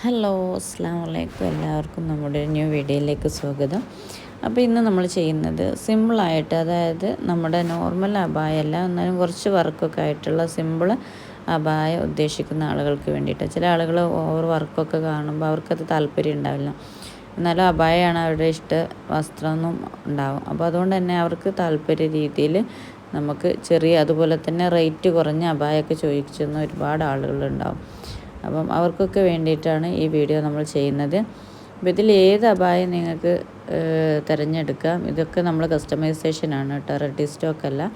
Hello, അസ്സാം വലൈക്കും. എല്ലാവർക്കും നമ്മുടെ ന്യൂ വീഡിയോയിലേക്ക് സ്വാഗതം. അപ്പോൾ ഇന്ന് നമ്മൾ ചെയ്യുന്നത് സിമ്പിളായിട്ട്, അതായത് നമ്മുടെ നോർമൽ അബായല്ല, എന്നാലും കുറച്ച് വർക്കൊക്കെ ആയിട്ടുള്ള സിമ്പിൾ അബായ ഉദ്ദേശിക്കുന്ന ആളുകൾക്ക് വേണ്ടിയിട്ട്. ചില ആളുകൾ ഓവർ വർക്കൊക്കെ കാണുമ്പോൾ അവർക്കത് താല്പര്യം ഉണ്ടാവില്ല. എന്നാലും അബായയാണ് അവരുടെ ഇഷ്ട വസ്ത്രമൊന്നും ഉണ്ടാവും. അപ്പോൾ അതുകൊണ്ട് തന്നെ അവർക്ക് താല്പര്യ രീതിയിൽ നമുക്ക് അതുപോലെ തന്നെ റേറ്റ് കുറഞ്ഞ അബായൊക്കെ ചോദിച്ചെന്ന് ഒരുപാട് ആളുകളുണ്ടാവും. അപ്പം അവർക്കൊക്കെ വേണ്ടിയിട്ടാണ് ഈ വീഡിയോ നമ്മൾ ചെയ്യുന്നത്. അപ്പോൾ ഇതിൽ ഏത് അബായം നിങ്ങൾക്ക് തിരഞ്ഞെടുക്കാം. ഇതൊക്കെ നമ്മൾ കസ്റ്റമൈസേഷനാണ് കേട്ടോ, റെഡി സ്റ്റോക്ക് അല്ല.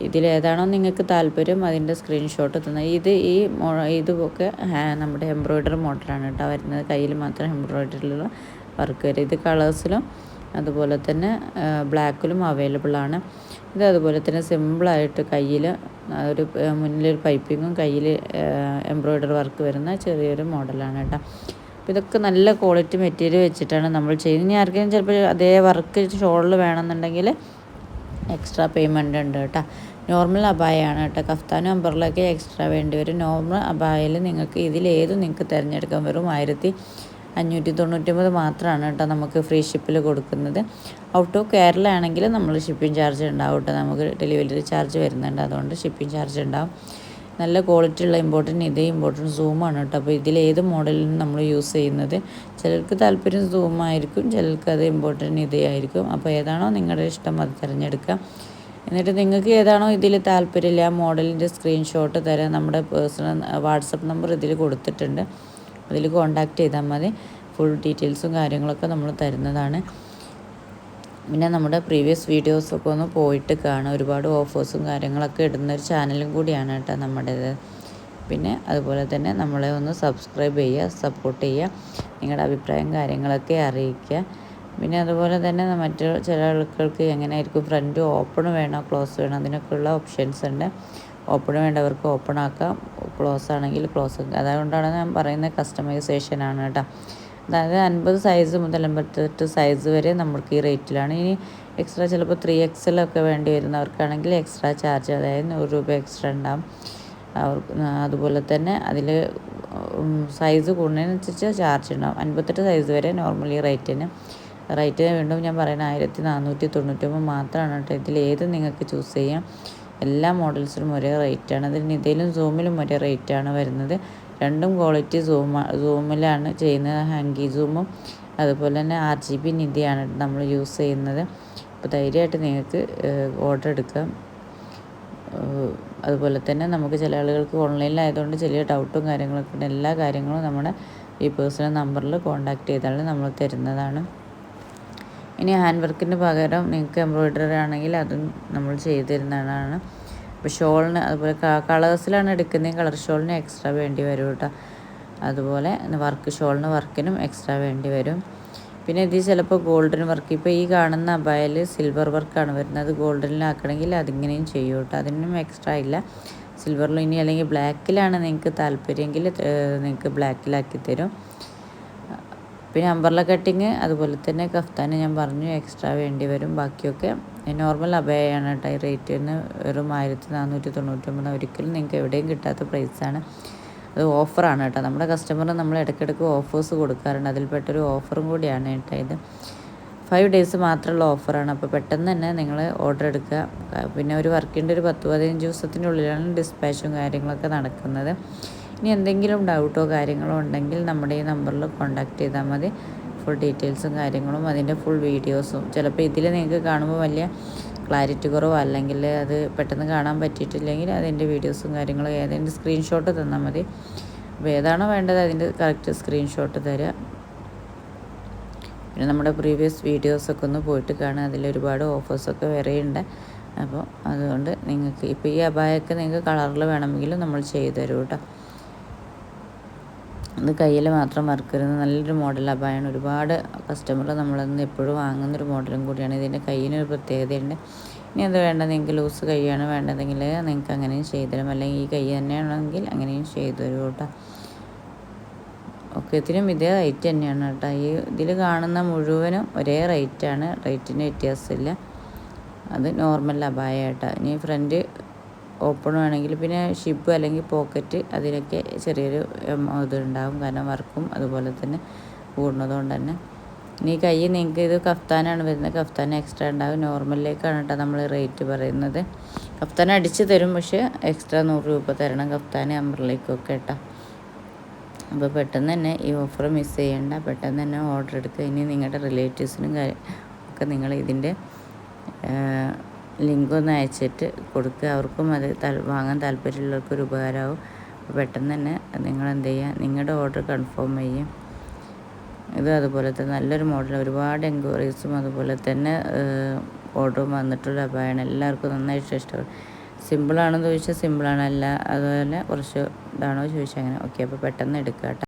ഇതിലേതാണോ നിങ്ങൾക്ക് താല്പര്യം അതിൻ്റെ സ്ക്രീൻഷോട്ട് തന്നാൽ ഇതൊക്കെ നമ്മുടെ എംബ്രോയ്ഡറി മോഡലാണ് കേട്ടോ വരുന്നത്. കയ്യിൽ മാത്രം എംബ്രോയ്ഡറിയിലുള്ള വർക്ക് വരും. ഇത് കളേഴ്സിലും അതുപോലെ തന്നെ ബ്ലാക്കിലും അവൈലബിൾ ആണ്. ഇത് അതുപോലെ തന്നെ സിമ്പിളായിട്ട് കയ്യിൽ ഒരു മുന്നിലൊരു പൈപ്പിങ്ങും കയ്യിൽ എംബ്രോയ്ഡറി വർക്ക് വരുന്ന ചെറിയൊരു മോഡലാണ് കേട്ടോ. അപ്പോൾ ഇതൊക്കെ നല്ല ക്വാളിറ്റി മെറ്റീരിയൽ വെച്ചിട്ടാണ് നമ്മൾ ചെയ്യുന്നത്. ഇനി ആർക്കെങ്കിലും ചിലപ്പോൾ അതേ വർക്ക് ഷോളിൽ വേണമെന്നുണ്ടെങ്കിൽ എക്സ്ട്രാ പേയ്മെൻ്റ് ഉണ്ട് കേട്ടോ. നോർമൽ അബായാണ് കേട്ടോ. കഫ്താനും അമ്പറിലൊക്കെ എക്സ്ട്രാ വേണ്ടി വരും. നോർമൽ അബായയിൽ നിങ്ങൾക്ക് നിങ്ങൾക്ക് തിരഞ്ഞെടുക്കാൻ വെറും 1599 മാത്രമാണ് കേട്ടോ നമുക്ക് ഫ്രീ ഷിപ്പിൽ കൊടുക്കുന്നത്. ഔട്ട് ഓഫ് കേരള ആണെങ്കിൽ നമ്മൾ ഷിപ്പിംഗ് ചാർജ് ഉണ്ടാവും കേട്ടോ. നമുക്ക് ഡെലിവറി ചാർജ് വരുന്നുണ്ട്, അതുകൊണ്ട് ഷിപ്പിംഗ് ചാർജ് ഉണ്ടാവും. നല്ല ക്വാളിറ്റി ഉള്ള ഇമ്പോർട്ടൻറ്റ് സൂമാണ് കേട്ടോ. അപ്പോൾ ഇതിലേത് മോഡലിനും നമ്മൾ യൂസ് ചെയ്യുന്നത്. ചിലർക്ക് താല്പര്യം സൂമായിരിക്കും, ചിലർക്ക് അത് ഇതേ ആയിരിക്കും. അപ്പോൾ ഏതാണോ നിങ്ങളുടെ ഇഷ്ടം അത് തിരഞ്ഞെടുക്കാം. എന്നിട്ട് നിങ്ങൾക്ക് ഏതാണോ ഇതിൽ താല്പര്യമില്ല ആ മോഡലിൻ്റെ സ്ക്രീൻഷോട്ട് തരാൻ നമ്മുടെ പേഴ്സണൽ വാട്സപ്പ് നമ്പർ ഇതിൽ കൊടുത്തിട്ടുണ്ട്. അതിൽ കോണ്ടാക്ട് ചെയ്താൽ മതി. ഫുൾ ഡീറ്റെയിൽസും കാര്യങ്ങളൊക്കെ നമ്മൾ തരുന്നതാണ്. പിന്നെ നമ്മുടെ പ്രീവിയസ് വീഡിയോസൊക്കെ ഒന്ന് പോയിട്ട് കാണാം. ഒരുപാട് ഓഫേഴ്സും കാര്യങ്ങളൊക്കെ ഇടുന്നൊരു ചാനലും കൂടിയാണ് കേട്ടോ നമ്മുടേത്. പിന്നെ അതുപോലെ തന്നെ നമ്മളെ ഒന്ന് സബ്സ്ക്രൈബ് ചെയ്യുക, സപ്പോർട്ട് ചെയ്യുക, നിങ്ങളുടെ അഭിപ്രായം കാര്യങ്ങളൊക്കെ അറിയിക്കുക. പിന്നെ അതുപോലെ തന്നെ ചില ആൾക്കാർക്ക് എങ്ങനെയായിരിക്കും ഫ്രണ്ട് ഓപ്പൺ വേണോ ക്ലോസ് വേണോ അതിനൊക്കെയുള്ള ഓപ്ഷൻസ് ഉണ്ട്. ഓപ്പൺ വേണ്ടവർക്ക് ഓപ്പൺ ആക്കാം, ക്ലോസ് ആണെങ്കിൽ ക്ലോസ് ആക്കാം. അതുകൊണ്ടാണ് ഞാൻ പറയുന്നത് കസ്റ്റമൈസേഷനാണ് കേട്ടോ. അതായത് 50 സൈസ് മുതൽ 58 സൈസ് വരെ നമുക്ക് ഈ റേറ്റിലാണ്. ഇനി എക്സ്ട്രാ ചിലപ്പോൾ 3XL ഒക്കെ വേണ്ടി വരുന്നവർക്കാണെങ്കിൽ എക്സ്ട്രാ ചാർജ്, അതായത് 100 രൂപ എക്സ്ട്രാ ഉണ്ടാവും അവർക്ക്. അതുപോലെ തന്നെ അതിൽ സൈസ് കൂടുന്നതിനനുസരിച്ച് ചാർജ് ഉണ്ടാവും. 58 സൈസ് വരെ നോർമലി റേറ്റ് വീണ്ടും ഞാൻ പറയുന്നത് 1499 മാത്രമാണ് കേട്ടോ. ഇതിലേത് നിങ്ങൾക്ക് ചൂസ് ചെയ്യാം. എല്ലാ മോഡൽസിനും ഒരേ റേറ്റാണ്. ഇതിലും സൂമിലും ഒരേ റേറ്റാണ് വരുന്നത്. രണ്ടും ക്വാളിറ്റി സൂമിലാണ് ചെയ്യുന്നത്. ഹാങ്കി സൂമും അതുപോലെ തന്നെ RGB നിധിയാണ് നമ്മൾ യൂസ് ചെയ്യുന്നത്. അപ്പോൾ ധൈര്യമായിട്ട് നിങ്ങൾക്ക് ഓർഡർ എടുക്കാം. അതുപോലെ തന്നെ നമുക്ക് ചില ആളുകൾക്ക് ഓൺലൈനിലായതുകൊണ്ട് ചെറിയ ഡൗട്ടും കാര്യങ്ങളൊക്കെ ഉണ്ട്. എല്ലാ കാര്യങ്ങളും നമ്മുടെ ഈ പേഴ്സണൽ നമ്പറിൽ കോൺടാക്ട് ചെയ്താൽ നമ്മൾ തരുന്നതാണ്. ഇനി ഹാൻഡ് വർക്കിന് പകരം നിങ്ങൾക്ക് എംബ്രോയ്ഡറി ആണെങ്കിൽ അതും നമ്മൾ ചെയ്തു തരുന്നതാണ്. ഇപ്പോൾ ഷോളിന് അതുപോലെ കളേഴ്സിലാണ് എടുക്കുന്നത്, കളർ ഷോളിന് എക്സ്ട്രാ വേണ്ടി വരും കേട്ടോ. അതുപോലെ വർക്കിനും എക്സ്ട്രാ വേണ്ടി വരും. പിന്നെ ഇത് ചിലപ്പോൾ ഗോൾഡൻ വർക്ക്, ഇപ്പോൾ ഈ കാണുന്ന അബായയിൽ സിൽവർ വർക്കാണ് വരുന്നത്. ഗോൾഡനിലാക്കണമെങ്കിൽ അതിങ്ങനെയും ചെയ്യും കേട്ടോ. അതിനും എക്സ്ട്രാ ഇല്ല. സിൽവറിലും ഇനി അല്ലെങ്കിൽ ബ്ലാക്കിലാണ് നിങ്ങൾക്ക് താല്പര്യമെങ്കിൽ നിങ്ങൾക്ക് ബ്ലാക്കിലാക്കി തരും. പിന്നെ അമ്പർല കട്ടിങ് അതുപോലെ തന്നെ കഫ്താന് ഞാൻ പറഞ്ഞു എക്സ്ട്രാ വേണ്ടി വരും. ബാക്കിയൊക്കെ നോർമൽ അബായാണ് കേട്ടോ. ഈ റേറ്റിന് വെറും 1499. ഒരിക്കലും നിങ്ങൾക്ക് എവിടെയും കിട്ടാത്ത പ്രൈസാണ്. അത് ഓഫറാണ് കേട്ടോ. നമ്മുടെ കസ്റ്റമറിന് നമ്മൾ ഇടയ്ക്കിടയ്ക്ക് ഓഫേഴ്സ് കൊടുക്കാറുണ്ട്. അതിൽപ്പെട്ടൊരു ഓഫറും കൂടിയാണ് കേട്ടോ ഇത്. 5 ഡേയ്സ് മാത്രമുള്ള ഓഫറാണ്. അപ്പോൾ പെട്ടെന്ന് തന്നെ നിങ്ങൾ ഓർഡർ എടുക്കുക. പിന്നെ ഒരു വർക്കിൻ്റെ ഒരു 10-15 ദിവസത്തിനുള്ളിലാണ് ഡിസ്പാച്ചും കാര്യങ്ങളൊക്കെ നടക്കുന്നത്. ഇനി എന്തെങ്കിലും ഡൗട്ടോ കാര്യങ്ങളോ ഉണ്ടെങ്കിൽ നമ്മുടെ ഈ നമ്പറിൽ കോൺടാക്ട് ചെയ്താൽ മതി. ഫുൾ ഡീറ്റെയിൽസും കാര്യങ്ങളും അതിൻ്റെ ഫുൾ വീഡിയോസും. ചിലപ്പോൾ ഇതിൽ നിങ്ങൾക്ക് കാണുമ്പോൾ വലിയ ക്ലാരിറ്റി കുറവോ അല്ലെങ്കിൽ അത് പെട്ടെന്ന് കാണാൻ പറ്റിയിട്ടില്ലെങ്കിൽ അതിൻ്റെ വീഡിയോസും കാര്യങ്ങളും ഏതെങ്കിലും സ്ക്രീൻഷോട്ട് തന്നാൽ മതി. അപ്പോൾ ഏതാണോ വേണ്ടത് അതിൻ്റെ കറക്റ്റ് സ്ക്രീൻഷോട്ട് തരിക. പിന്നെ നമ്മുടെ പ്രീവിയസ് വീഡിയോസൊക്കെ ഒന്ന് പോയിട്ട് കാണുക. അതിലൊരുപാട് ഓഫേഴ്സൊക്കെ വേറെ ഉണ്ട്. അപ്പോൾ അതുകൊണ്ട് നിങ്ങൾക്ക് ഇപ്പോൾ ഈ അബായൊക്കെ നിങ്ങൾക്ക് കളറിൽ വേണമെങ്കിലും നമ്മൾ ചെയ്തു തരും കേട്ടോ. ഇത് കയ്യിൽ മാത്രം വർക്ക് വരുന്നത് നല്ലൊരു മോഡൽ അബായാണ്. ഒരുപാട് കസ്റ്റമർ നമ്മളന്ന് എപ്പോഴും വാങ്ങുന്നൊരു മോഡലും കൂടിയാണ്. ഇതിൻ്റെ കയ്യിനൊരു പ്രത്യേകതയുണ്ട്. ഇനി അത് വേണ്ട നിങ്ങൾക്ക് ലൂസ് കൈയാണ് വേണ്ടതെങ്കിൽ നിങ്ങൾക്ക് അങ്ങനെയും ചെയ്തു തരും, അല്ലെങ്കിൽ ഈ കൈ തന്നെയാണെങ്കിൽ അങ്ങനെയും ചെയ്തു തരും കേട്ടോ. ഒക്കെ ഇതിനും ഇതേ റേറ്റ് തന്നെയാണ് കേട്ടോ. ഇതിൽ കാണുന്ന മുഴുവനും ഒരേ റേറ്റാണ്, റേറ്റിന് വ്യത്യാസമില്ല. അത് നോർമൽ അബായ കേട്ടോ. ഇനി ഫ്രണ്ട് ഓപ്പൺ വേണമെങ്കിൽ പിന്നെ ഷിപ്പ് അല്ലെങ്കിൽ പോക്കറ്റ് അതിനൊക്കെ ചെറിയൊരു ഇതുണ്ടാവും, കാരണം വർക്കും അതുപോലെ തന്നെ കൂടുന്നതുകൊണ്ട് തന്നെ. ഇനി കൈ നിങ്ങൾക്ക് ഇത് കഫ്താനാണ് വരുന്നത്, കഫ്താൻ എക്സ്ട്രാ ഉണ്ടാവും. നോർമലിലേക്കാണ് കേട്ടോ നമ്മൾ റേറ്റ് പറയുന്നത്. കഫ്താൻ അടിച്ച് തരും, പക്ഷേ എക്സ്ട്രാ 100 രൂപ തരണം കഫ്താൻ അമ്പർലേക്കൊക്കെ കേട്ടോ. അപ്പോൾ പെട്ടെന്ന് തന്നെ ഈ ഓഫർ മിസ് ചെയ്യേണ്ട, പെട്ടെന്ന് തന്നെ ഓർഡർ എടുക്കുക. ഇനി നിങ്ങളുടെ റിലേറ്റീവ്സിനും ഒക്കെ നിങ്ങൾ ഇതിൻ്റെ ലിങ്ക് ഒന്ന് അയച്ചിട്ട് കൊടുക്കുക, അവർക്കും അത് വാങ്ങാൻ താല്പര്യമുള്ളവർക്കൊരു ഉപകാരമാവും. അപ്പോൾ പെട്ടെന്ന് തന്നെ നിങ്ങൾ എന്ത് ചെയ്യുക, നിങ്ങളുടെ ഓർഡർ കൺഫേം ചെയ്യുക. ഇത് അതുപോലെ തന്നെ നല്ലൊരു മോഡൽ, ഒരുപാട് എൻക്വയറീസും അതുപോലെ തന്നെ ഓർഡറും വന്നിട്ടുള്ള അബായാണ്. എല്ലാവർക്കും നന്നായിട്ട് ഇഷ്ടപ്പെടും. സിമ്പിളാണെന്ന് ചോദിച്ചാൽ സിമ്പിളാണ്, അല്ല അതുപോലെ കുറച്ച് ഇതാണോ ചോദിച്ചാൽ അങ്ങനെ. ഓക്കെ, അപ്പോൾ പെട്ടെന്ന് എടുക്കുക കേട്ടോ.